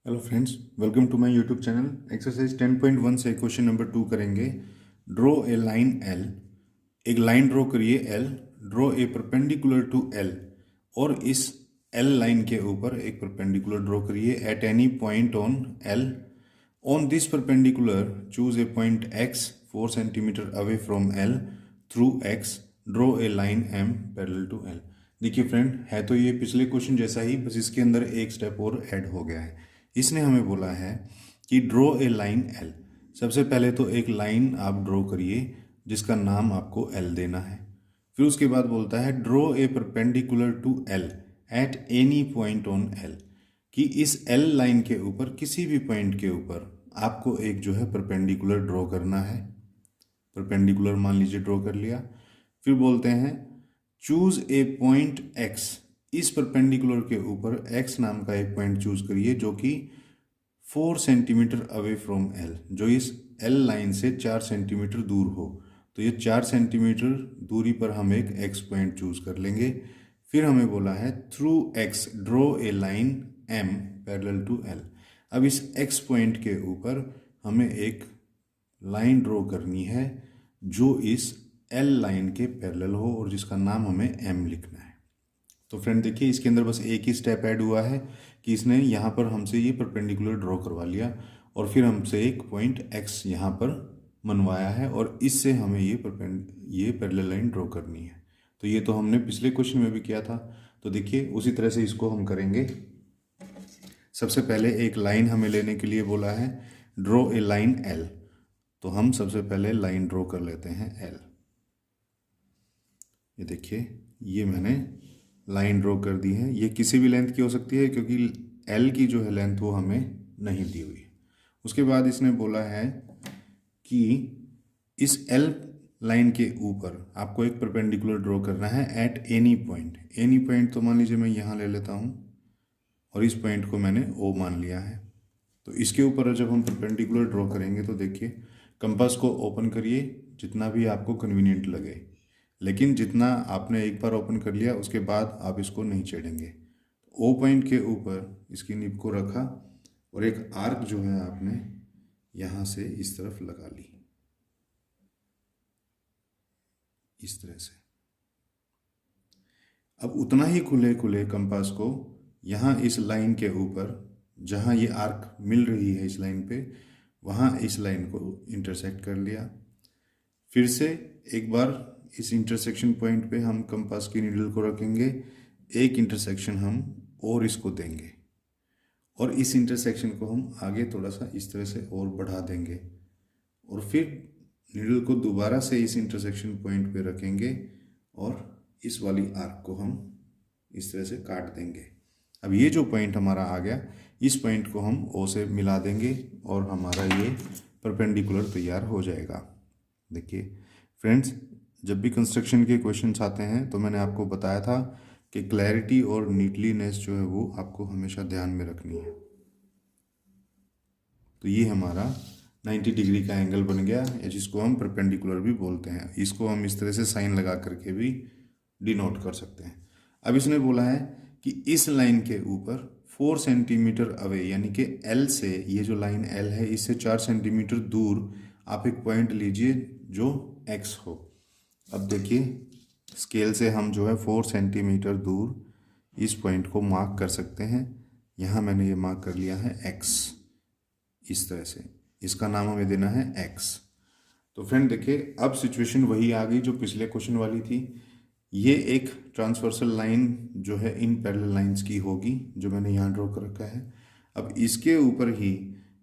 Hello friends, welcome to my YouTube channel. Exercise 10.1 से question number 2 करेंगे। Draw a line L. एक line draw करिए L. Draw a perpendicular to L. और इस L line के ऊपर एक परपेंडिकुलर ड्रॉ करिए at any point on L. On this perpendicular choose a point X 4 centimetre away from L through X. Draw a line M parallel to L. देखिए friend, है तो ये पिछले क्वेश्चन जैसा ही, बस इसके अंदर एक स्टेप और ऐड हो गया है। इसने हमें बोला है कि ड्रॉ ए लाइन एल। सबसे पहले तो एक लाइन आप ड्रॉ करिए जिसका नाम आपको एल देना है। फिर उसके बाद बोलता है draw a perpendicular to L at any point on L, कि इस एल लाइन के ऊपर किसी भी पॉइंट के ऊपर आपको एक जो है परपेंडिकुलर ड्रॉ करना है। परपेंडिकुलर मान लीजिए ड्रॉ कर लिया। फिर बोलते हैं चूज ए पॉइंट एक्स। इस परपेंडिकुलर के ऊपर एक्स नाम का एक पॉइंट चूज करिए जो कि 4 सेंटीमीटर अवे फ्रॉम एल, जो इस एल लाइन से 4 सेंटीमीटर दूर हो। तो ये 4 सेंटीमीटर दूरी पर हम एक एक्स पॉइंट चूज कर लेंगे। फिर हमें बोला है through X draw a line M parallel to L. अब इस एक्स पॉइंट के ऊपर हमें एक लाइन ड्रॉ करनी है जो इस एल लाइन के पैरेलल हो और जिसका नाम हमें एम लिखना है। तो फ्रेंड देखिए, इसके अंदर बस एक ही स्टेप ऐड हुआ है कि इसने यहाँ पर हमसे ये परपेंडिकुलर ड्रॉ करवा लिया और फिर हमसे एक पॉइंट एक्स यहाँ पर मनवाया है और इससे हमें ये पैरेलल लाइन ड्रॉ करनी है। तो ये तो हमने पिछले क्वेश्चन में भी किया था। तो देखिए उसी तरह से इसको हम करेंगे। सबसे पहले एक लाइन हमें लेने के लिए बोला है ड्रॉ ए लाइन एल। तो हम सबसे पहले लाइन ड्रॉ कर लेते हैं एल। ये देखिए, ये मैंने लाइन ड्रॉ कर दी है। ये किसी भी लेंथ की हो सकती है क्योंकि एल की जो है लेंथ वो हमें नहीं दी हुई है। उसके बाद इसने बोला है कि इस एल लाइन के ऊपर आपको एक परपेंडिकुलर ड्रॉ करना है eight any point. Any point तो मान लीजिए मैं यहाँ ले लेता हूँ और इस पॉइंट को मैंने ओ मान लिया है। तो इसके ऊपर जब हम परपेंडिकुलर ड्रॉ करेंगे तो देखिए, कंपास को ओपन करिए जितना भी आपको कन्वीनियंट लगे, लेकिन जितना आपने एक बार ओपन कर लिया उसके बाद आप इसको नहीं छेड़ेंगे। ओ पॉइंट के ऊपर इसकी निब को रखा और एक आर्क जो है आपने यहाँ से इस तरफ लगा ली, इस तरह से। अब उतना ही खुले खुले कंपास को यहाँ इस लाइन के ऊपर जहाँ ये आर्क मिल रही है इस लाइन पे, वहाँ इस लाइन को इंटरसेक्ट कर लिया। फिर से एक बार इस इंटरसेक्शन पॉइंट पे हम कंपास की नीडल को रखेंगे, एक इंटरसेक्शन हम और इसको देंगे और इस इंटरसेक्शन को हम आगे थोड़ा सा इस तरह से और बढ़ा देंगे और फिर नीडल को दोबारा से इस इंटरसेक्शन पॉइंट पे रखेंगे और इस वाली आर्क को हम इस तरह से काट देंगे। अब ये जो पॉइंट हमारा आ गया, इस पॉइंट को हम ओ से मिला देंगे और हमारा ये परपेंडिकुलर तैयार हो जाएगा। देखिए फ्रेंड्स, जब भी कंस्ट्रक्शन के क्वेश्चंस आते हैं तो मैंने आपको बताया था कि क्लैरिटी और नीटलीनेस जो है वो आपको हमेशा ध्यान में रखनी है। तो ये हमारा 90 डिग्री का एंगल बन गया, या जिसको हम परपेंडिकुलर भी बोलते हैं। इसको हम इस तरह से साइन लगा करके भी डिनोट कर सकते हैं। अब इसने बोला है कि इस लाइन के ऊपर 4 सेंटीमीटर अवे, यानी कि एल से, ये जो लाइन एल है इससे 4 सेंटीमीटर दूर आप एक पॉइंट लीजिए जो एक्स हो। अब देखिए, स्केल से हम जो है 4 सेंटीमीटर दूर इस पॉइंट को मार्क कर सकते हैं। यहाँ मैंने ये मार्क कर लिया है एक्स, इस तरह से। इसका नाम हमें देना है एक्स। तो फ्रेंड देखिए, अब सिचुएशन वही आ गई जो पिछले क्वेश्चन वाली थी। ये एक ट्रांसवर्सल लाइन जो है इन पैरेलल लाइंस की होगी जो मैंने यहाँ ड्रॉ कर रखा है। अब इसके ऊपर ही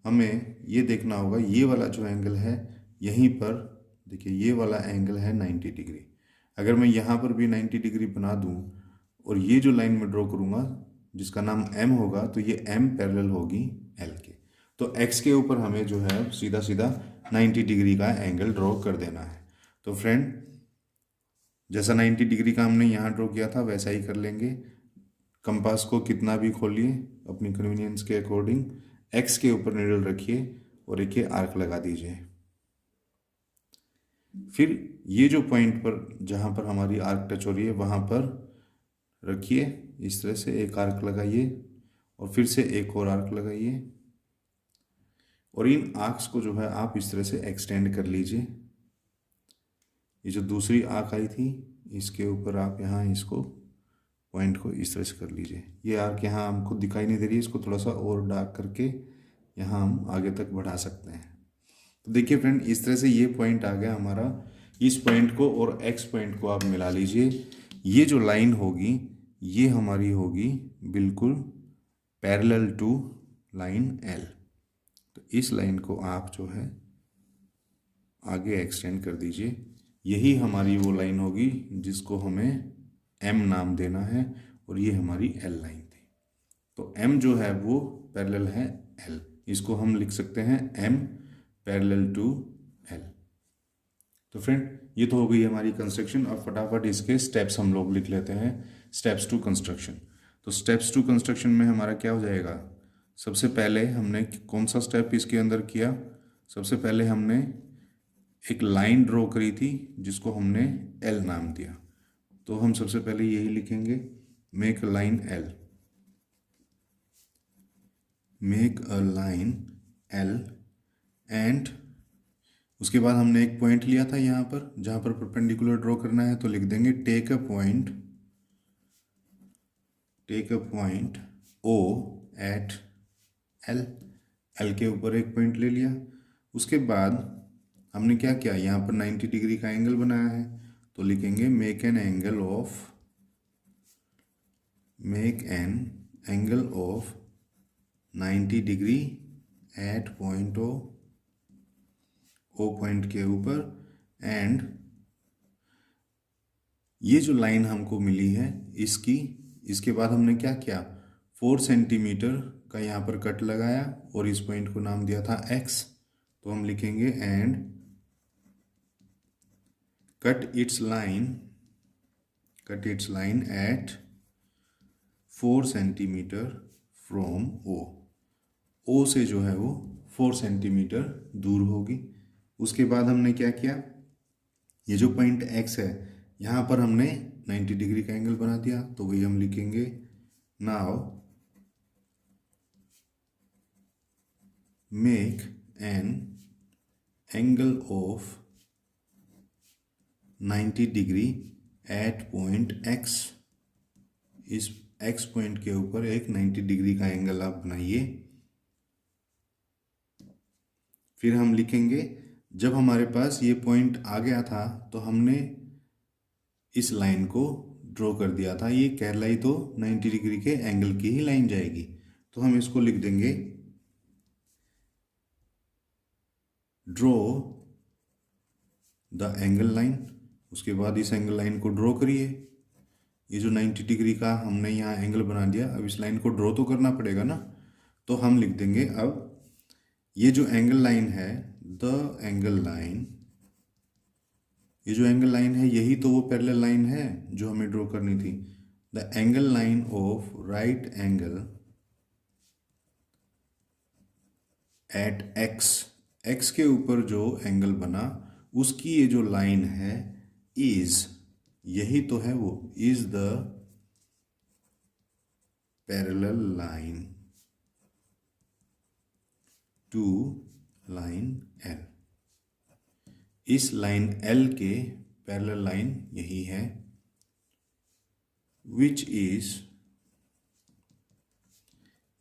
हमें ये देखना होगा, ये वाला जो एंगल है यहीं पर देखिए, ये वाला एंगल है 90 डिग्री। अगर मैं यहाँ पर भी 90 डिग्री बना दूँ और ये जो लाइन मैं ड्रॉ करूँगा जिसका नाम एम होगा, तो ये एम पैरेलल होगी एल के। तो एक्स के ऊपर हमें जो है सीधा सीधा 90 डिग्री का एंगल ड्रॉ कर देना है। तो फ्रेंड, जैसा 90 डिग्री का हमने यहाँ ड्रॉ किया था वैसा ही कर लेंगे। कंपास को कितना भी खोलिए अपनी कन्वीनियंस के अकॉर्डिंग, एक्स के ऊपर नीडल रखिए और एक आर्क लगा दीजिए। फिर ये जो पॉइंट पर जहाँ पर हमारी आर्क टच हो रही है वहाँ पर रखिए, इस तरह से एक आर्क लगाइए और फिर से एक और आर्क लगाइए और इन आर्क्स को जो है आप इस तरह से एक्सटेंड कर लीजिए। ये जो दूसरी आर्क आई थी इसके ऊपर आप यहाँ इसको पॉइंट को इस तरह से कर लीजिए। ये आर्क यहाँ हमको दिखाई नहीं दे रही है, इसको थोड़ा सा और डार्क करके यहाँ हम आगे तक बढ़ा सकते हैं। तो देखिए फ्रेंड, इस तरह से ये पॉइंट आ गया हमारा। इस पॉइंट को और एक्स पॉइंट को आप मिला लीजिए। ये जो लाइन होगी ये हमारी होगी बिल्कुल पैरेलल टू लाइन एल। तो इस लाइन को आप जो है आगे एक्सटेंड कर दीजिए। यही हमारी वो लाइन होगी जिसको हमें एम नाम देना है और ये हमारी एल लाइन थी। तो एम जो है वो पैरेलल है एल, इसको हम लिख सकते हैं एम पैरेलल टू एल। तो फ्रेंड, ये तो हो गई हमारी कंस्ट्रक्शन। अब फटाफट इसके स्टेप्स हम लोग लिख लेते हैं, स्टेप्स टू कंस्ट्रक्शन। तो स्टेप्स टू कंस्ट्रक्शन में हमारा क्या हो जाएगा? सबसे पहले हमने कौन सा स्टेप इसके अंदर किया? सबसे पहले हमने एक लाइन ड्रॉ करी थी जिसको हमने एल नाम दिया। तो हम सबसे पहले यही लिखेंगे, make a line L, make a line L. And उसके बाद हमने एक पॉइंट लिया था यहाँ पर जहाँ पर परपेंडिकुलर ड्रॉ करना है, तो लिख देंगे take a point O at L. L के ऊपर एक पॉइंट ले लिया। उसके बाद हमने क्या किया, यहाँ पर 90 डिग्री का एंगल बनाया है, तो लिखेंगे make an angle of 90 degree at point O point के ऊपर। एंड ये जो लाइन हमको मिली है इसके बाद हमने क्या किया, 4 सेंटीमीटर का यहाँ पर कट लगाया और इस पॉइंट को नाम दिया था एक्स। तो हम लिखेंगे and cut its line at 4 centimetre from O से जो है वो 4 सेंटीमीटर दूर होगी। उसके बाद हमने क्या किया, ये जो पॉइंट एक्स है यहाँ पर हमने 90 डिग्री का एंगल बना दिया, तो वही हम लिखेंगे now make an angle of 90 degree at point x. इस एक्स पॉइंट के ऊपर एक 90 डिग्री का एंगल आप बनाइए। फिर हम लिखेंगे, जब हमारे पास ये पॉइंट आ गया था तो हमने इस लाइन को ड्रॉ कर दिया था, ये कहलाई तो 90 डिग्री के एंगल की ही लाइन जाएगी। तो हम इसको लिख देंगे ड्रॉ द एंगल लाइन। उसके बाद इस एंगल लाइन को ड्रॉ करिए। ये जो 90 डिग्री का हमने यहाँ एंगल बना दिया, अब इस लाइन को ड्रॉ तो करना पड़ेगा ना। तो हम लिख देंगे अब ये जो एंगल लाइन है, द एंगल लाइन, ये जो एंगल लाइन है यही तो वो पैरेलल लाइन है जो हमें ड्रॉ करनी थी। The angle line of right angle at X, X के ऊपर जो एंगल बना उसकी ये जो लाइन है इज, यही तो है वो, is the parallel line to line L. इस लाइन एल के पैरेलल लाइन यही है, which is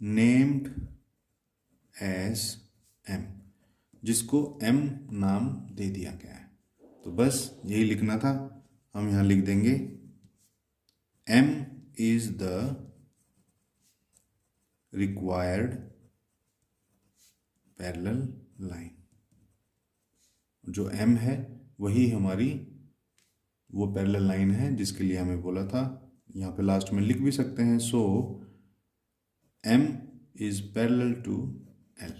named as M, जिसको एम नाम दे दिया गया है। तो बस यही लिखना था। हम यहाँ लिख देंगे M is the required parallel line. जो एम है वही हमारी वो पैरेलल लाइन है जिसके लिए हमें बोला था। यहाँ पे लास्ट में लिख भी सकते हैं, so M is parallel to L.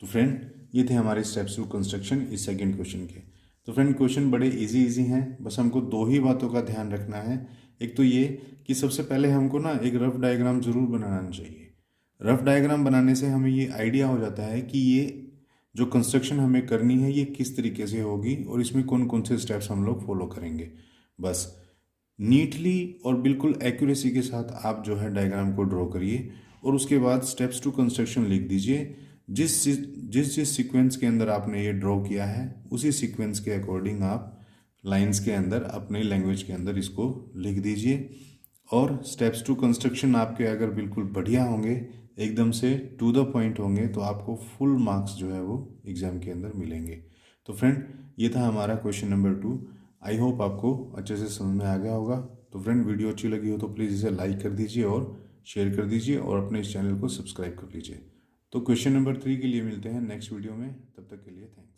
तो फ्रेंड, ये थे हमारे स्टेप्स टू कंस्ट्रक्शन इस सेकंड क्वेश्चन के। तो फ्रेंड, क्वेश्चन बड़े इजी हैं, बस हमको दो ही बातों का ध्यान रखना है। एक तो ये कि सबसे पहले हमको ना एक रफ डायग्राम ज़रूर बनाना चाहिए। रफ डायग्राम बनाने से हमें ये आइडिया हो जाता है कि ये जो कंस्ट्रक्शन हमें करनी है ये किस तरीके से होगी और इसमें कौन कौन से स्टेप्स हम लोग फॉलो करेंगे। बस नीटली और बिल्कुल एक्यूरेसी के साथ आप जो है डायग्राम को ड्रॉ करिए और उसके बाद स्टेप्स टू कंस्ट्रक्शन लिख दीजिए। जिस सीक्वेंस के अंदर आपने ये ड्रॉ किया है उसी सीक्वेंस के अकॉर्डिंग आप लाइंस के अंदर अपने लैंग्वेज के अंदर इसको लिख दीजिए। और स्टेप्स टू कंस्ट्रक्शन आपके अगर बिल्कुल बढ़िया होंगे, एकदम से टू द पॉइंट होंगे, तो आपको फुल मार्क्स जो है वो एग्ज़ाम के अंदर मिलेंगे। तो फ्रेंड, ये था हमारा क्वेश्चन नंबर 2। आई होप आपको अच्छे से समझ में आ गया होगा। तो फ्रेंड, वीडियो अच्छी लगी हो तो प्लीज़ इसे लाइक कर दीजिए और शेयर कर दीजिए और अपने इस चैनल को सब्सक्राइब कर लीजिए। तो क्वेश्चन नंबर 3 के लिए मिलते हैं नेक्स्ट वीडियो में, तब तक के लिए थैंक यू।